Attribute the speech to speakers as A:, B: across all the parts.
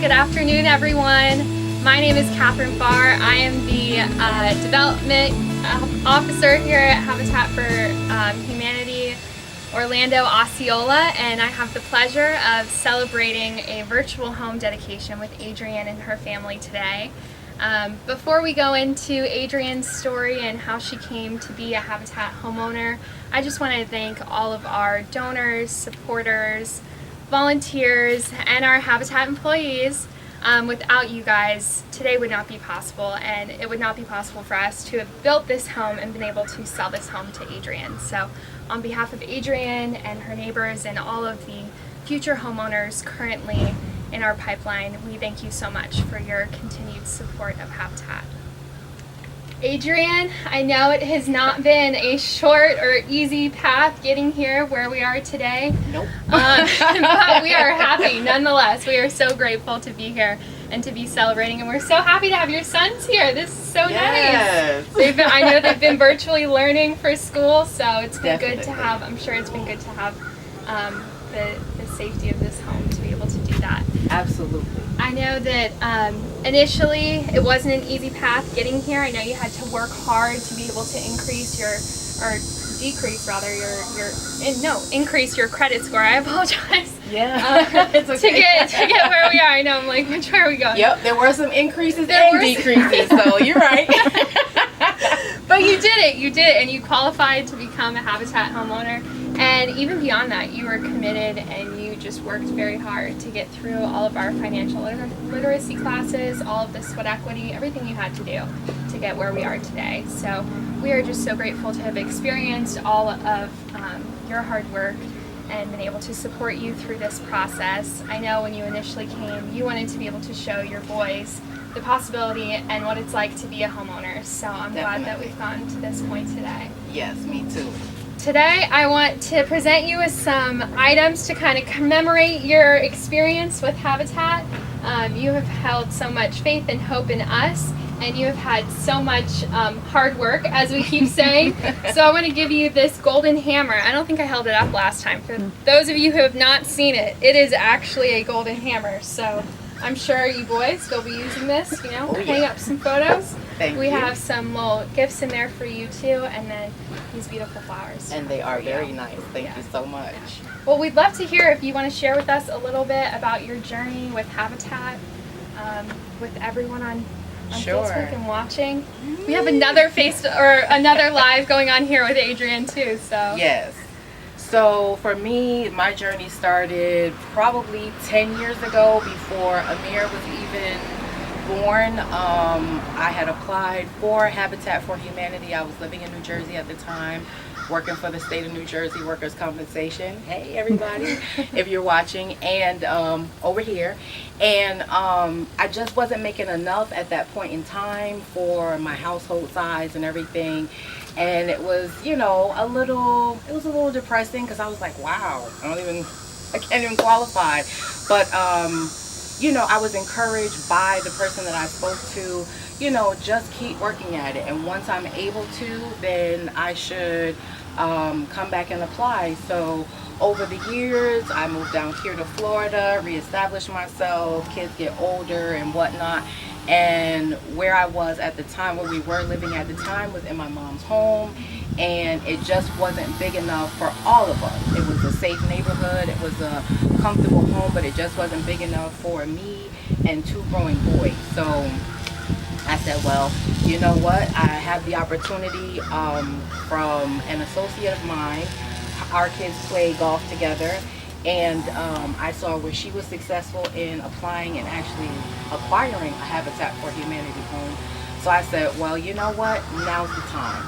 A: good afternoon, everyone. My name is Catherine Farr. I am the Development Officer here at Habitat for Humanity Orlando, Osceola, and I have the pleasure of celebrating a virtual home dedication with Adrienne and her family today. Before we go into Adrienne's story and how she came to be a Habitat homeowner, I just want to thank all of our donors, supporters, volunteers, and our Habitat employees. Without you guys, today would not be possible, and it would not be possible for us to have built this home and been able to sell this home to Adrienne. So on behalf of Adrienne and her neighbors and all of the future homeowners currently in our pipeline, we thank you so much for your continued support of Habitat. Adrienne, I know it has not been a short or easy path getting here where we are today.
B: Nope.
A: But we are happy nonetheless. We are so grateful to be here and to be celebrating, and we're so happy to have your sons here. This is so
B: Yes.
A: nice. I know they've been virtually learning for school, so it's been
B: Definitely.
A: good to have, I'm sure it's been good to have the safety of this home to be able to do that.
B: Absolutely.
A: I know that initially it wasn't an easy path getting here. I know you had to work hard to be able to increase your credit score. I apologize.
B: Yeah. It's okay.
A: to get where we are. I know, I'm like, which way are we going?
B: Yep, there were some increases
A: There
B: and
A: were
B: decreases, so you're right.
A: But you did it, and you qualified to become a Habitat homeowner. And even beyond that, you were committed and you just worked very hard to get through all of our financial literacy classes, all of the sweat equity, everything you had to do to get where we are today. So we are just so grateful to have experienced all of your hard work and been able to support you through this process. I know when you initially came, you wanted to be able to show your boys the possibility and what it's like to be a homeowner. So I'm glad that we've gotten to this point today.
B: Yes, me too.
A: Today I want to present you with some items to kind of commemorate your experience with Habitat. You have held so much faith and hope in us, and you have had so much hard work, as we keep saying. So I want to give you this golden hammer. I don't think I held it up last time. For those of you who have not seen it, it is actually a golden hammer. So I'm sure you boys will be using this, hang up some photos.
B: Thank
A: we
B: you.
A: have some little gifts in there for you too, and then these beautiful flowers.
B: And they are
A: for you.
B: very nice. Thank you so much.
A: Well, we'd love to hear if you want to share with us a little bit about your journey with Habitat, with everyone on
B: Sure.
A: Facebook and watching. We have another another live going on here with Adrienne too. So
B: Yes. So for me, my journey started probably 10 years ago, before Amir was even born. I had applied for Habitat for Humanity. I was living in New Jersey at the time, working for the state of New Jersey Workers' Compensation. Hey everybody, if you're watching, and over here. And I just wasn't making enough at that point in time for my household size and everything. And it was, a little depressing, because I was like, wow, I can't even qualify. But I was encouraged by the person that I spoke to, just keep working at it. And once I'm able to, then I should come back and apply. So over the years, I moved down here to Florida, reestablished myself, kids get older and whatnot. And where I was at the time, where we were living at the time, was in my mom's home. And it just wasn't big enough for all of us. It was a safe neighborhood, it was a comfortable home, but it just wasn't big enough for me and two growing boys. So I said, well, you know what? I have the opportunity from an associate of mine. Our kids play golf together, and I saw where she was successful in applying and actually acquiring a Habitat for Humanity home. So I said, well, you know what? Now's the time.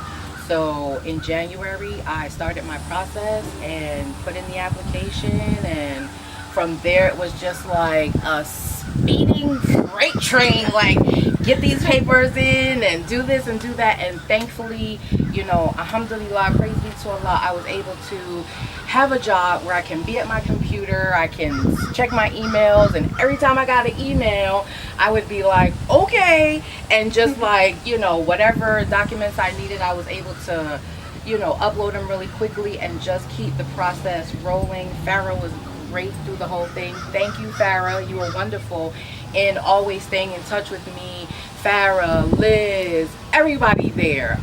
B: So in January, I started my process and put in the application, and from there it was just like a speeding freight train, like get these papers in and do this and do that. And thankfully, alhamdulillah, praise be to Allah, I was able to have a job where I can be at my computer, I can check my emails, and every time I got an email, I would be like, okay, and just like, whatever documents I needed, I was able to, upload them really quickly and just keep the process rolling. Farrah was great through the whole thing. Thank you, Farrah. You were wonderful and always staying in touch with me. Farrah, Liz, everybody there.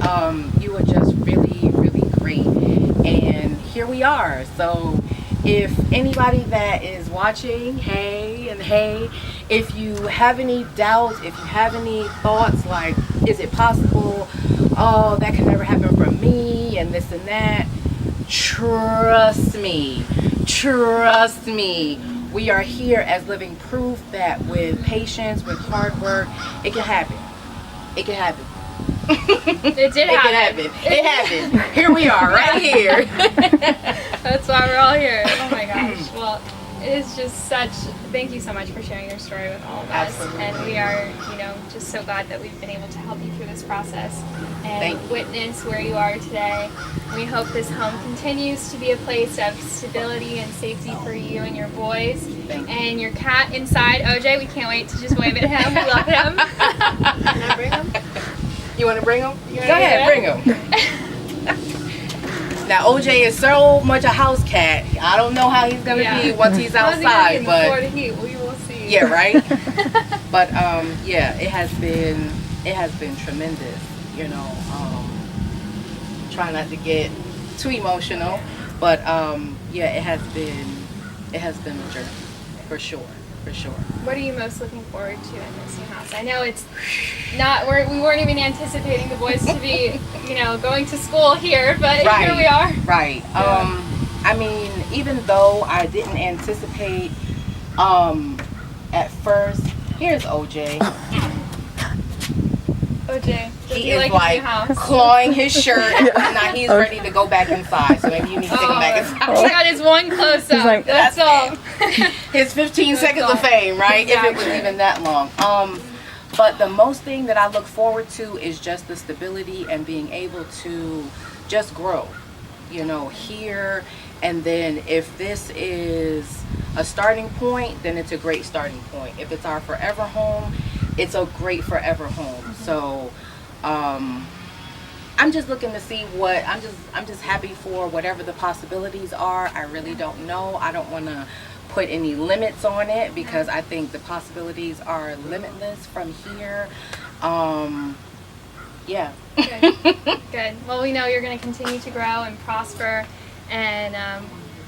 B: You were just really, really great. And here we are. So if anybody that is watching, hey, if you have any doubts, if you have any thoughts like, is it possible? Oh, that can never happen for me and this and that. Trust me. We are here as living proof that with patience, with hard work, it can happen. It can happen.
A: It did happen.
B: It happened. Here we are, right here.
A: That's why we're all here. Oh my gosh. Well, it is just such, thank you so much for sharing your story with all of us.
B: Absolutely.
A: And we are, just so glad that we've been able to help you through this process and witness where you are today. We hope this home continues to be a place of stability and safety for you and your boys. And your cat inside, OJ, we can't wait to just wave at him. We love him. Can I bring him?
B: You want to bring him? Go ahead, bring him. Now OJ is so much a house cat. I don't know how he's gonna be once he's outside, but
A: Florida heat, we will see.
B: Yeah, right. But it has been tremendous. Try not to get too emotional, but it has been a journey for sure.
A: What are you most looking forward to in this new house? I know it's not, we weren't even anticipating the boys to be, going to school here, but here we are.
B: Right.
A: Yeah.
B: Even though I didn't anticipate at first, here's OJ.
A: OJ,
B: he is like clawing his shirt. Now he's ready to go back inside. So maybe you need to take him back inside.
A: He got his one close up.
C: Like,
A: that's all.
B: His 15 seconds of fame, right? Exactly. If it was even that long. But the most thing that I look forward to is just the stability and being able to just grow, here. And then if this is a starting point, then it's a great starting point. If it's our forever home, it's a great forever home. So I'm just looking to see what I'm just happy for whatever the possibilities are. I really don't know. I don't want to put any limits on it because I think the possibilities are limitless from here. Yeah.
A: Good. Well, we know you're going to continue to grow and prosper, and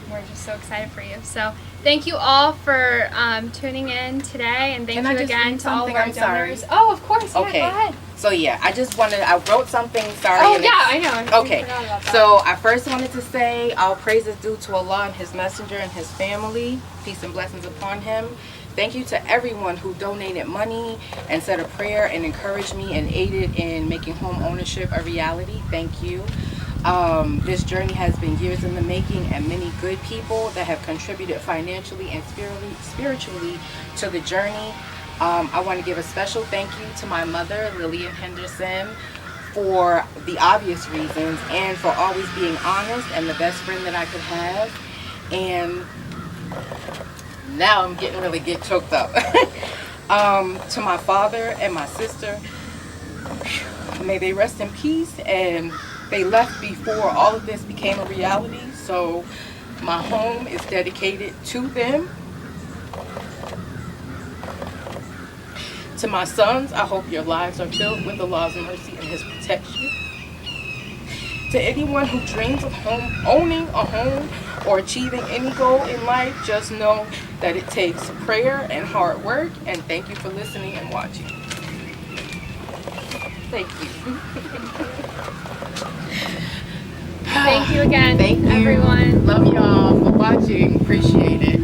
A: we're just so excited for you. So thank you all for tuning in today, and thank you again to all of our donors. Oh, of course. Yeah,
B: okay.
A: Go ahead.
B: So I wrote something. Sorry.
A: Oh yeah, I know.
B: Okay. So I first wanted to say all praise is due to Allah and His Messenger and His family. Peace and blessings upon him. Thank you to everyone who donated money and said a prayer and encouraged me and aided in making home ownership a reality. Thank you. This journey has been years in the making, and many good people that have contributed financially and spiritually to the journey. I want to give a special thank you to my mother, Lillian Henderson, for the obvious reasons and for always being honest and the best friend that I could have. And now I'm really get choked up. To my father and my sister, may they rest in peace, and they left before all of this became a reality, so my home is dedicated to them. To my sons, I hope your lives are filled with Allah's mercy and His protection. To anyone who dreams of owning a home or achieving any goal in life, just know that it takes prayer and hard work, and thank you for listening and watching. Thank you.
A: Thank you again,
B: Thank you.
A: everyone.
B: Love y'all for watching. Appreciate it.